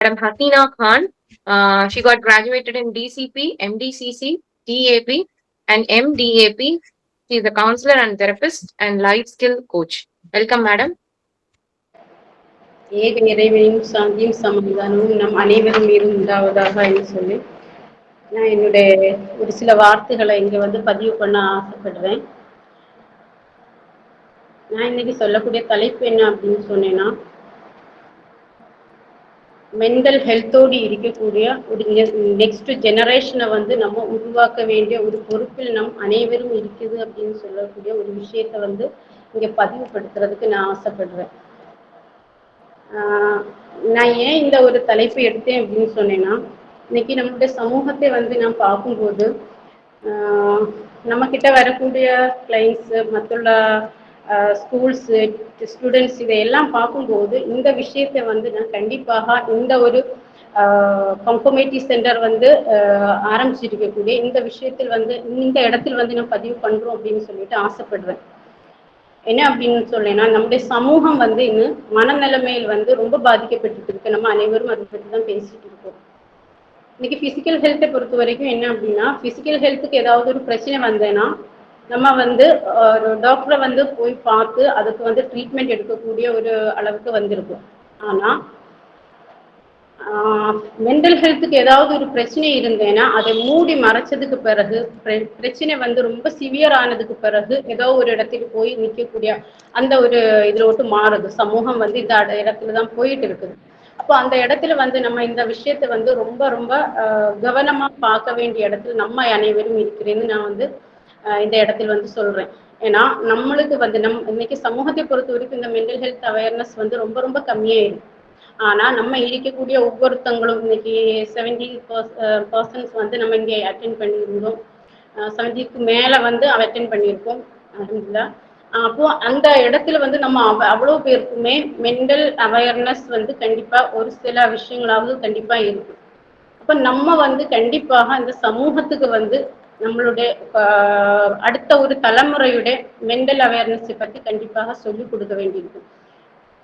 Madam Hasina Khan. She got graduated in DCP, MDCC, DAP, and MDAP. She is a counselor and therapist and life skill coach. Welcome, Madam. ஏக இறைவனையும் சாந்தியும் சமாதானமும் நம் அனைவரும் மீதும் உண்டாவதாக என்று சொல்லி நான் என்னுடைய ஒரு சில வார்த்தைகளை இங்கே பதிவு பண்ண ஆசைப்படுறேன். நான் இன்னைக்கு சொல்லக்கூடிய தலைப்பு என்ன அப்படின்னு சொன்னேன்னா, மென்டல் ஹெல்த்தோடு இருக்கக்கூடிய ஒரு நெக்ஸ்ட் ஜெனரேஷனை நம்ம உருவாக்க வேண்டிய ஒரு பொறுப்பில் நம் அனைவரும் இருக்குது அப்படின்னு சொல்லக்கூடிய ஒரு விஷயத்தை இங்கே பதிவுபடுத்துறதுக்கு நான் ஆசைப்படுறேன். நான் ஏன் இந்த ஒரு தலைப்பு எடுத்தேன் அப்படின்னு சொன்னேன்னா, இன்னைக்கு நம்மளுடைய சமூகத்தை நான் பார்க்கும்போது நம்ம கிட்ட வரக்கூடிய கிளைண்ட்ஸு மற்றுள்ள ஸ்கூல்ஸு ஸ்டூடெண்ட்ஸ் இதையெல்லாம் பார்க்கும்போது இந்த விஷயத்தை நான் கண்டிப்பாக இந்த ஒரு கன்ஃபர்மேட்டிவ் சென்டர் ஆரம்பிச்சிருக்கக்கூடிய இந்த விஷயத்தில் இந்த இடத்தில் நான் பதிவு பண்ணுறோம் அப்படின்னு சொல்லிட்டு ஆசைப்படுறேன். என்ன அப்படின்னு சொல்லேன்னா, நம்முடைய சமூகம் இன்னும் மனநிலைமையில் ரொம்ப பாதிக்கப்பட்டு இருக்கு. நம்ம அனைவரும் அதை பற்றி தான் பேசிட்டு இருக்கோம். இன்னைக்கு பிசிக்கல் ஹெல்த்தை பொறுத்த வரைக்கும் என்ன அப்படின்னா, பிசிக்கல் ஹெல்த்துக்கு ஏதாவது ஒரு பிரச்சனை வந்தேன்னா நம்ம ஒரு டாக்டரை போய் பார்த்து அதுக்கு ட்ரீட்மெண்ட் எடுக்கக்கூடிய ஒரு அளவுக்கு வந்திருக்கும். ஆனா மென்டல் ஹெல்த்துக்கு ஏதாவது ஒரு பிரச்சனை இருந்தேன்னா அதை மூடி மறைச்சதுக்கு பிறகு பிரச்சனை ரொம்ப சிவியர் ஆனதுக்கு பிறகு ஏதோ ஒரு இடத்துக்கு போய் நிற்கக்கூடிய அந்த ஒரு இதுல விட்டு மாறுது. சமூகம் இந்த இடத்துலதான் போயிட்டு இருக்குது. அப்போ அந்த இடத்துல நம்ம இந்த விஷயத்த ரொம்ப ரொம்ப கவனமா பார்க்க வேண்டிய இடத்துல நம்ம அனைவரும் இருக்கிறேன்னு நான் இந்த இடத்துல சொல்றேன். ஏன்னா நம்மளுக்கு இன்னைக்கு சமூகத்தை பொறுத்த வரைக்கும் இந்த மென்டல் ஹெல்த் அவேர்னஸ் ரொம்ப ரொம்ப கம்மியாயிருக்கு. ஆனா நம்ம இருக்கக்கூடிய ஒவ்வொருத்தங்களும் இன்னைக்கு 70% நம்ம இங்கே அட்டென்ட் பண்ணியிருந்தோம். 70க்கு மேல அட்டென்ட் பண்ணியிருக்கோம். அப்போ அந்த இடத்துல நம்ம அவ்வளவு பேருக்குமே மென்டல் அவேர்னஸ் கண்டிப்பா ஒரு சில விஷயங்களாவது கண்டிப்பா இருக்கு. அப்ப நம்ம கண்டிப்பாக அந்த சமூகத்துக்கு நம்மளுடைய அடுத்த ஒரு தலைமுறையுடைய மென்டல் அவேர்னஸை பத்தி கண்டிப்பாக சொல்லிக் கொடுக்க வேண்டியிருக்கு.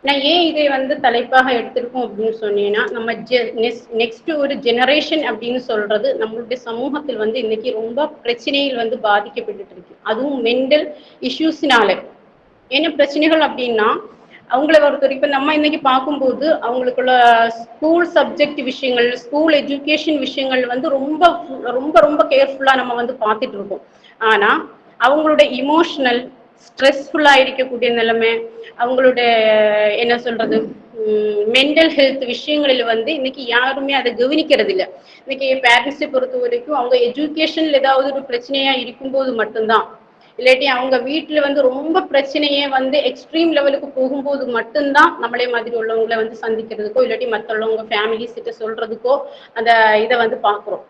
நான் ஏன் இதை தலைப்பாக எடுத்திருக்கோம் அப்படின்னு சொன்னீங்கன்னா, நம்ம நெக்ஸ்ட் ஒரு ஜெனரேஷன் அப்படின்னு சொல்றது நம்மளுடைய சமூகத்தில் இன்னைக்கு ரொம்ப பிரச்சனைகள் பாதிக்கப்பட்டு இருக்கு. அதுவும் மென்டல் இஷ்யூஸ்னால என்ன பிரச்சனைகள் அப்படின்னா, அவங்கள பொறுத்த வரைக்கும் நம்ம இன்னைக்கு பார்க்கும்போது அவங்களுக்குள்ள ஸ்கூல் சப்ஜெக்ட் விஷயங்கள், ஸ்கூல் எஜுகேஷன் விஷயங்கள் ரொம்ப ரொம்ப ரொம்ப கேர்ஃபுல்லா நம்ம பார்த்துட்டு இருக்கோம். ஆனா அவங்களோட இமோஷனல் ஸ்ட்ரெஸ்ஃபுல்லா இருக்கக்கூடிய நிலைமை, அவங்களோட என்ன சொல்றது மென்டல் ஹெல்த் விஷயங்களில் இன்னைக்கு யாருமே அதை கவனிக்கிறது இல்லை. இன்னைக்கு பேரண்ட்ஸை பொறுத்த வரைக்கும் அவங்க எஜுகேஷன்ல ஏதாவது ஒரு பிரச்சனையா இருக்கும்போது மட்டும்தான், இல்லாட்டி அவங்க வீட்டுல ரொம்ப பிரச்சனையே எக்ஸ்ட்ரீம் லெவலுக்கு போகும்போது மட்டும்தான் நம்மளே மாதிரி உள்ளவங்களை சந்திக்கிறதுக்கோ இல்லாட்டி மற்றவங்க ஃபேமிலிஸ் கிட்ட சொல்றதுக்கோ அந்த இதை பாக்குறோம்.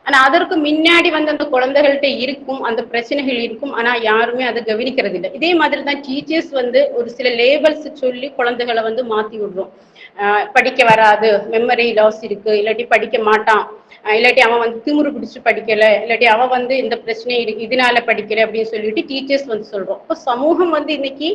ஆனா அதற்கு முன்னாடி அந்த குழந்தைகள்கிட்ட இருக்கும் அந்த பிரச்சனைகள் இருக்கும். ஆனா யாருமே அதை கவனிக்கிறது இல்லை. இதே மாதிரிதான் டீச்சர்ஸ் ஒரு சில லேபல்ஸ் சொல்லி குழந்தைகளை மாத்தி விடுறோம். படிக்க வராது, மெமரி லாஸ் இருக்கு, இல்லாட்டி படிக்க மாட்டான், இல்லாட்டி அவன் திமிரு பிடிச்சு படிக்கல, இல்லாட்டி அவன் இந்த பிரச்சனை இருக்கு இதனால படிக்கல அப்படின்னு சொல்லிட்டு டீச்சர்ஸ் சொல்றோம். இப்போ சமூகம் இன்னைக்கு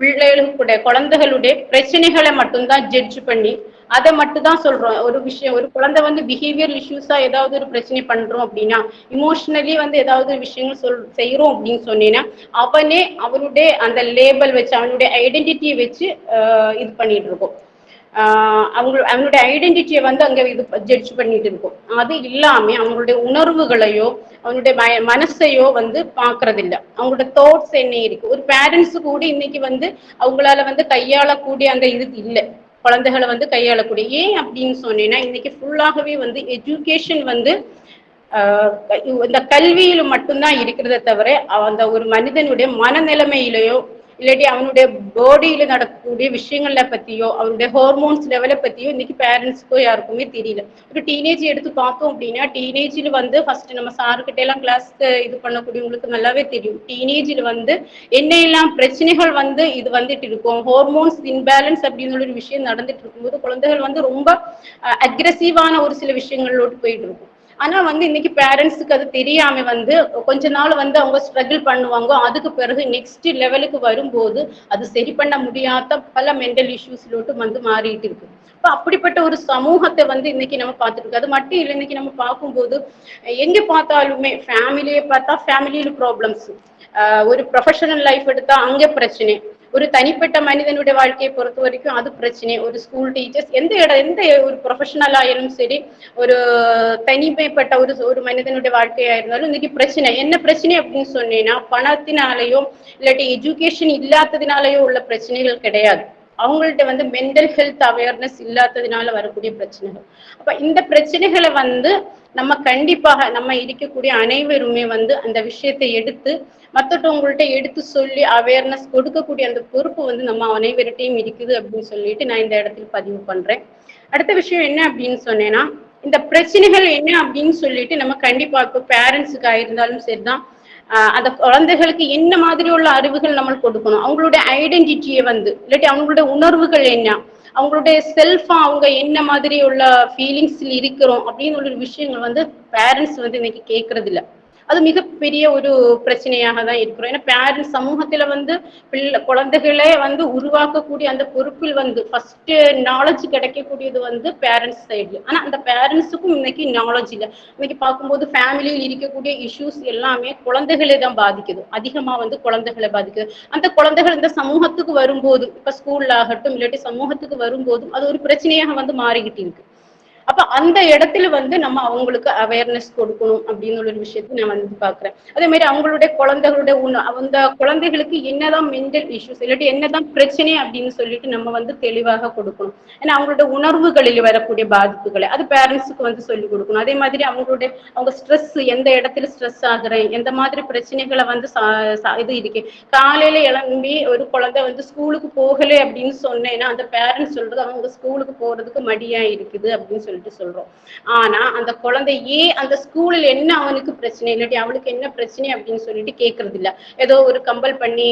பிள்ளைகளுடைய குழந்தைகளுடைய பிரச்சனைகளை மட்டும்தான் ஜட்ஜ் பண்ணி அதை மட்டும் தான் சொல்றோம். ஒரு விஷயம் ஒரு குழந்தை பிஹேவியர் இஷ்யூஸா ஏதாவது ஒரு பிரச்சனை பண்றோம் அப்படின்னா, இமோஷனலி ஏதாவது விஷயங்கள் செய்யறோம் அப்படின்னு சொன்னீங்கன்னா அவனே அவனுடைய அந்த லேபல் வச்சு அவனுடைய ஐடென்டிட்டியை வச்சு இது பண்ணிட்டு இருக்கோம். அவங்களுடைய ஐடென்டிட்டியை அங்க இது ஜட்ஜ் பண்ணிட்டு இருக்கும். அது இல்லாம அவங்களுடைய உணர்வுகளையோ அவங்களுடைய மனசையோ பாக்குறது இல்லை. அவங்களோட தாட்ஸ் என்ன இருக்கு, ஒரு பேரண்ட்ஸ் கூட இன்னைக்கு அவங்களால கையாளக்கூடிய அந்த இது இல்லை. குழந்தைகளை கையாளக்கூடிய ஏன் அப்படின்னு சொன்னேன்னா, இன்னைக்கு ஃபுல்லாகவே எஜுகேஷன் இந்த கல்வியில மட்டும்தான் இருக்கிறத தவிர அந்த ஒரு மனிதனுடைய மனநிலைமையிலையோ இல்லாட்டி அவனுடைய பாடியில நடக்கக்கூடிய விஷயங்கள பத்தியோ அவனுடைய ஹார்மோன்ஸ் லெவலை பத்தியோ இன்னைக்கு பேரண்ட்ஸ்க்கோ யாருக்குமே தெரியல. ஒரு டீனேஜ் எடுத்து பார்த்தோம் அப்படின்னா, டீனேஜில் ஃபர்ஸ்ட் நம்ம சாருக்கிட்ட எல்லாம் கிளாஸ்க்கு இது பண்ணக்கூடியவங்களுக்கு நல்லாவே தெரியும். டீனேஜில் என்னெல்லாம் பிரச்சனைகள் இது வந்துட்டு இருக்கும். ஹார்மோன்ஸ் இன்பேலன்ஸ் அப்படின்னு ஒரு விஷயம் நடந்துட்டு இருக்கும்போது குழந்தைகள் ரொம்ப அக்ரெசிவான ஒரு சில விஷயங்களோடு போயிட்டு இருக்கும். ஆனா இன்னைக்கு பேரண்ட்ஸுக்கு அது தெரியாம கொஞ்ச நாள் அவங்க ஸ்ட்ரகிள் பண்ணுவாங்க. அதுக்கு பிறகு நெக்ஸ்ட் லெவலுக்கு வரும்போது அது சரி பண்ண முடியாத பல மென்டல் இஷ்யூஸ்லோட்டு மாறிட்டு இருக்கு. இப்ப அப்படிப்பட்ட ஒரு சமூகத்தை வந்து இன்னைக்கு நம்ம பார்த்துட்டு இருக்கோம். அது மட்டும் இல்லை, இன்னைக்கு நம்ம பார்க்கும்போது எங்க பார்த்தாலுமே ஃபேமிலியை பார்த்தா ஃபேமிலியில ப்ராப்ளம்ஸ், ஒரு ப்ரொஃபஷனல் லைஃப் எடுத்தா அங்க பிரச்சனை, ஒரு தனிப்பட்ட மனிதனுடைய வாழ்க்கையை பொறுத்த வரைக்கும் அது பிரச்சனை. ஒரு ஸ்கூல் டீச்சர்ஸ் எந்த ஒரு ப்ரொஃபஷனல் ஆயிரும் சரி, ஒரு தனிமைப்பட்ட ஒரு ஒரு மனிதனுடைய வாழ்க்கையா இருந்தாலும் இன்னைக்கு பிரச்சனை. என்ன பிரச்சனை அப்படின்னு சொன்னீங்கன்னா, பணத்தினாலேயோ இல்லாட்டி எஜுகேஷன் இல்லாததுனாலயோ உள்ள பிரச்சனைகள் கிடையாது. அவங்கள்ட்ட வந்து மென்டல் ஹெல்த் அவேர்னஸ் இல்லாததுனால வரக்கூடிய பிரச்சனைகள். அப்ப இந்த பிரச்சனைகளை வந்து நம்ம கண்டிப்பாக நம்ம இருக்கக்கூடிய அனைவருமே வந்து அந்த விஷயத்தை எடுத்து மற்றவங்கள்ட்ட எடுத்து சொல்லி அவேர்னஸ் கொடுக்கக்கூடிய அந்த பொறுப்பு வந்து நம்ம அனைவர்கிட்டையும் இருக்குது அப்படின்னு சொல்லிட்டு நான் இந்த இடத்துல பதிவு பண்றேன். அடுத்த விஷயம் என்ன அப்படின்னு சொன்னேன்னா, இந்த பிரச்சனைகள் என்ன அப்படின்னு சொல்லிட்டு நம்ம கண்டிப்பா இப்போ பேரண்ட்ஸுக்கு ஆயிருந்தாலும் சரிதான், அந்த குழந்தைகளுக்கு என்ன மாதிரி உள்ள அறிவுகள் நம்ம கொடுக்கணும், அவங்களுடைய ஐடென்டிட்டியை வந்து இல்லாட்டி அவங்களுடைய உணர்வுகள் என்ன, அவங்களுடைய செல்ஃபா அவங்க என்ன மாதிரி உள்ள ஃபீலிங்ஸ்ல இருக்கிறோம் அப்படின்னு ஒரு விஷயங்கள் வந்து பேரண்ட்ஸ் வந்து இன்னைக்கு கேட்கறது இல்லை. அது மிகப்பெரிய ஒரு பிரச்சனையாக தான் இருக்கிறோம். ஏன்னா பேரண்ட்ஸ் சமூகத்துல வந்து குழந்தைகளே வந்து உருவாக்கக்கூடிய அந்த பொறுப்பில் வந்து ஃபர்ஸ்ட் நாலேஜ் கிடைக்கக்கூடியது வந்து பேரண்ட்ஸ் சைட்ல. ஆனா அந்த பேரண்ட்ஸுக்கும் இன்னைக்கு நாலேஜ் இல்லை. இன்னைக்கு பார்க்கும்போது ஃபேமிலியில் இருக்கக்கூடிய இஷ்யூஸ் எல்லாமே குழந்தைகளை தான் பாதிக்குது, அதிகமா வந்து குழந்தைகளை பாதிக்குது. அந்த குழந்தைகள் இந்த சமூகத்துக்கு வரும்போது, இப்ப ஸ்கூல்ல ஆகட்டும் இல்லாட்டி சமூகத்துக்கு வரும்போதும் அது ஒரு பிரச்சனையாக வந்து மாறிக்கிட்டு இருக்கு. அப்ப அந்த இடத்துல வந்து நம்ம அவங்களுக்கு அவேர்னஸ் கொடுக்கணும் அப்படின்னு ஒரு விஷயத்தை நான் வந்து பாக்குறேன். அதே மாதிரி அவங்களுடைய குழந்தைகளுடைய அந்த குழந்தைகளுக்கு என்னதான் மென்டல் இஷ்யூஸ் இல்லாட்டி என்னதான் பிரச்சனை அப்படின்னு சொல்லிட்டு நம்ம வந்து தெளிவாக கொடுக்கணும். ஏன்னா அவங்களுடைய உணர்வுகளில் வரக்கூடிய பாதிப்புகளை அது பேரண்ட்ஸுக்கு வந்து சொல்லிக் கொடுக்கணும். அதே மாதிரி அவங்க ஸ்ட்ரெஸ், எந்த இடத்துல ஸ்ட்ரெஸ் ஆகுறேன், எந்த மாதிரி பிரச்சனைகளை வந்து இது இருக்கு. காலையில எழும்பி ஒரு குழந்தை வந்து ஸ்கூலுக்கு போகலை அப்படின்னு சொன்னேன்னா அந்த பேரண்ட்ஸ் சொல்றது அவங்க ஸ்கூலுக்கு போறதுக்கு மடியா இருக்குது அப்படின்னு சொல்லிட்டு சொல்றோம். ஆனா அந்த குழந்தை அந்த ஸ்கூலில் என்ன அவனுக்கு பிரச்சனை இல்லாட்டி அவளுக்கு என்ன பிரச்சனை அப்படின்னு சொல்லிட்டு கேட்கறது இல்ல. ஏதோ ஒரு கம்பல் பண்ணி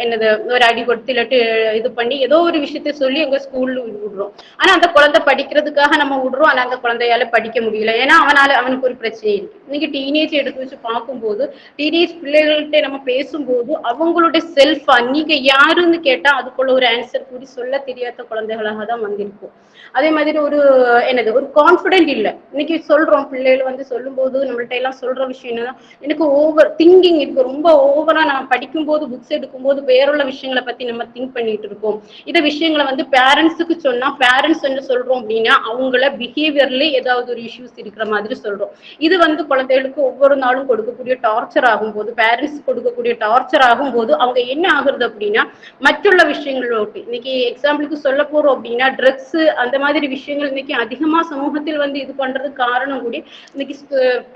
என்னது ஒரு அடி கொடுத்து இல்லாட்டி இது பண்ணி ஏதோ ஒரு விஷயத்த சொல்லி எங்க ஸ்கூல்ல விடுறோம். ஆனா அந்த குழந்தை படிக்கிறதுக்காக நம்ம விடுறோம். ஆனா அந்த குழந்தையால படிக்க முடியல, ஏன்னா அவனுக்கு ஒரு பிரச்சனை இருக்கு. இன்னைக்கு டீனேஜ் எடுத்து வச்சு பார்க்கும்போது டீனேஜ் பிள்ளைகள்கிட்ட நம்ம பேசும்போது அவங்களுடைய செல்ஃபா நீங்க யாருன்னு கேட்டா அதுக்குள்ள ஒரு ஆன்சர் கூடி சொல்ல தெரியாத குழந்தைகளாக தான் வந்திருக்கும். அதே மாதிரி ஒரு கான்பிடென்ட் இல்லை. இன்னைக்கு சொல்றோம் பிள்ளைகள் வந்து சொல்லும் போது நம்மள்ட்ட எல்லாம் சொல்ற விஷயம் என்னன்னா, எனக்கு ஓவர் திங்கிங் இருக்கு, ரொம்ப ஓவரா நம்ம படிக்கும் போது புக்ஸ் எடுக்கும் போது வேறுள்ள விஷயங்களை பத்தி நம்ம திங்க் பண்ணிட்டு இருக்கோம். இந்த விஷயங்களை வந்து பேரண்ட்ஸுக்கு சொன்னா பேரண்ட்ஸ் என்ன சொல்றோம் அப்படின்னா அவங்கள பிஹேவியர்ல ஏதாவது ஒரு இஷ்யூஸ் இருக்கிற மாதிரி சொல்றோம். இது வந்து குழந்தைகளுக்கு ஒவ்வொரு நாளும் கொடுக்கக்கூடிய டார்ச்சர் ஆகும் போது, பேரண்ட்ஸ் கொடுக்கக்கூடிய டார்ச்சர் ஆகும் போது அவங்க என்ன ஆகுறது அப்படின்னா மற்றுள்ள விஷயங்கள் ஓகே. இன்னைக்கு எக்ஸாம்பிளுக்கு சொல்ல போறோம் அப்படின்னா ட்ரக்ஸ் அந்த மாதிரி விஷயங்கள் இன்னைக்கு அதிகமா சமூகத்தில் வந்து இது பண்றதுக்கு காரணம் கூடி இன்னைக்கு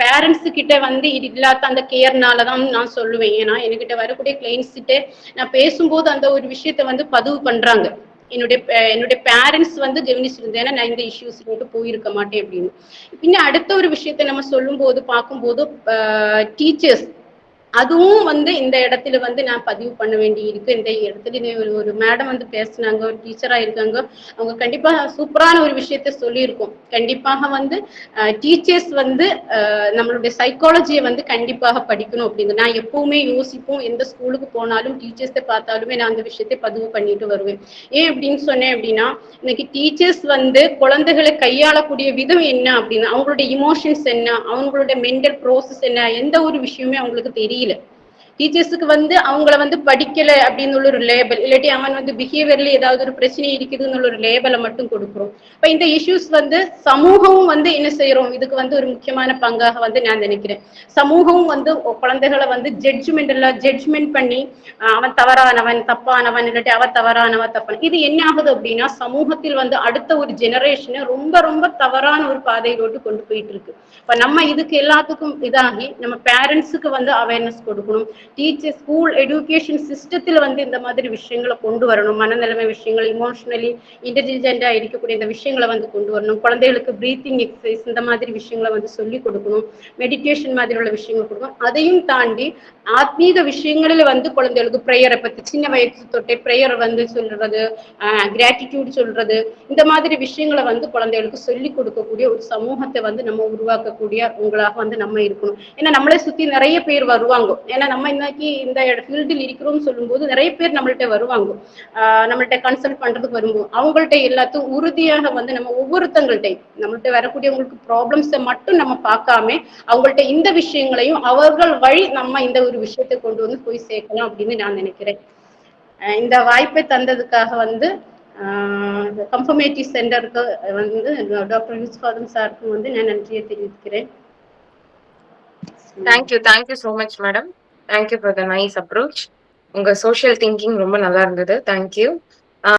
பேரண்ட்ஸ் கிட்ட வந்து இது இல்லாத அந்த கேர்னாலதான் நான் சொல்லுவேன். ஏன்னா என்கிட்ட வரக்கூடிய கிளைண்ட்ஸ் கிட்ட நான் பேசும்போது அந்த ஒரு விஷயத்த வந்து பதிவு பண்றாங்க. என்னுடைய பேரண்ட்ஸ் வந்து கவனிச்சிருந்தேன், நான் இந்த இஷ்யூஸ் போயிருக்க மாட்டேன் அப்படின்னு. பின்ன அடுத்த ஒரு விஷயத்த நம்ம சொல்லும் போது பார்க்கும்போது டீச்சர்ஸ் அதுவும் வந்து இந்த இடத்துல வந்து நான் பதிவு பண்ண வேண்டி இருக்கு. இந்த இடத்துல ஒரு மேடம் வந்து பேசினாங்க, ஒரு டீச்சரா இருக்காங்க, அவங்க கண்டிப்பா சூப்பரான ஒரு விஷயத்த சொல்லியிருக்கோம். கண்டிப்பாக வந்து டீச்சர்ஸ் வந்து நம்மளுடைய சைக்காலஜியை வந்து கண்டிப்பாக படிக்கணும் அப்படின்னு நான் எப்பவுமே யோசிப்போம். எந்த ஸ்கூலுக்கு போனாலும் டீச்சர்ஸை பார்த்தாலுமே நான் அந்த விஷயத்தை பதிவு பண்ணிட்டு வருவேன். ஏன் அப்படின்னு சொன்னேன் அப்படின்னா இன்னைக்கு டீச்சர்ஸ் வந்து குழந்தைகளை கையாளக்கூடிய விதம் என்ன அப்படின்னு, அவங்களுடைய இமோஷன்ஸ் என்ன, அவங்களுடைய மென்டல் ப்ரோசஸ் என்ன, எந்த ஒரு விஷயமே அவங்களுக்கு தெரியல. டீச்சர்ஸுக்கு வந்து அவங்கள வந்து படிக்கல அப்படின்னு ஒரு லேபல் இல்லாட்டி அவன் வந்து பிஹேவியர்ல ஏதாவது ஒரு பிரச்சனை இருக்குதுன்னு ஒரு லேபலை மட்டும் கொடுக்குறோம். இப்ப இந்த இஷ்யூஸ் வந்து சமூகமும் வந்து என்ன செய்யறோம், இதுக்கு வந்து ஒரு முக்கியமான பங்காக வந்து நான் நினைக்கிறேன். சமூகமும் வந்து குழந்தைகளை வந்து ஜட்ஜ்மெண்ட் பண்ணி அவன் தவறானவன் தப்பானவன் இல்லாட்டி அவ தவறானவன் தப்பான இது என்ன ஆகுது அப்படின்னா சமூகத்தில் வந்து அடுத்த ஒரு ஜெனரேஷனை ரொம்ப ரொம்ப தவறான ஒரு பாதையிலோட்டு கொண்டு போயிட்டு இருக்கு. இப்ப நம்ம இதுக்கு எல்லாத்துக்கும் இதாகி நம்ம பேரண்ட்ஸுக்கு வந்து அவேர்னஸ் கொடுக்கணும். டீச்சர் ஸ்கூல் எஜுகேஷன் சிஸ்டத்துல வந்து இந்த மாதிரி விஷயங்களை கொண்டு வரணும். மனநிலைமை விஷயங்கள், இமோஷனலி இன்டெலிஜென்டா இருக்கக்கூடிய இந்த விஷயங்களை வந்து கொண்டு வரணும். குழந்தைகளுக்கு பிரீத்திங் எக்ஸசைஸ் இந்த மாதிரி விஷயங்களை வந்து சொல்லி கொடுக்கணும். மெடிடேஷன் மாதிரி உள்ள விஷயங்கள் கொடுக்கணும். அதையும் தாண்டி ஆத்மீக விஷயங்களில் வந்து குழந்தைகளுக்கு பிரேயரை பத்தி சின்ன வயசு தொட்டே பிரேயர் வந்து சொல்றது, கிராட்டிடியூட் சொல்றது, இந்த மாதிரி விஷயங்களை வந்து குழந்தைகளுக்கு சொல்லி கொடுக்கக்கூடிய ஒரு சமூகத்தை வந்து நம்ம உருவாக்கக்கூடிய உங்களாக வந்து நம்ம இருக்கணும். ஏன்னா நம்மளை சுத்தி நிறைய பேர் வருவாங்க. ஏன்னா நம்ம இன்னைக்கு இந்த ஃபீல்டில் இருக்கிறோம்னு சொல்லும்போது நிறைய பேர் நம்மள்ட்ட வருவாங்க, நம்மள்ட்ட கன்சல்ட் பண்றதுக்கு வரும்போது அவங்கள்ட்ட எல்லாத்தையும் உறுதியாக வந்து நம்ம ஒவ்வொருத்தங்கள்ட்டையும் நம்மள்ட்ட வரக்கூடியவங்களுக்கு ப்ராப்ளம்ஸை மட்டும் நம்ம பார்க்காம அவங்கள்ட்ட இந்த விஷயங்களையும் அவர்கள் வழி நம்ம இந்த ஒரு விஷயத்தை கொண்டு வந்து போய் சேர்க்கலாம் அப்படின்னு நான் நினைக்கிறேன். இந்த வாய்ப்பை தந்ததுக்காக வந்து கன்ஃபர்மேட்டிவ் சென்டருக்கு வந்து டாக்டர் யூஸ்ஃபாதம் சாருக்கு வந்து நான் நன்றியை தெரிவிக்கிறேன். Thank you so much madam. Thank you for the nice approach. உங்க சோஷியல் திங்கிங் ரொம்ப நல்லா இருந்தது. தேங்க்யூ.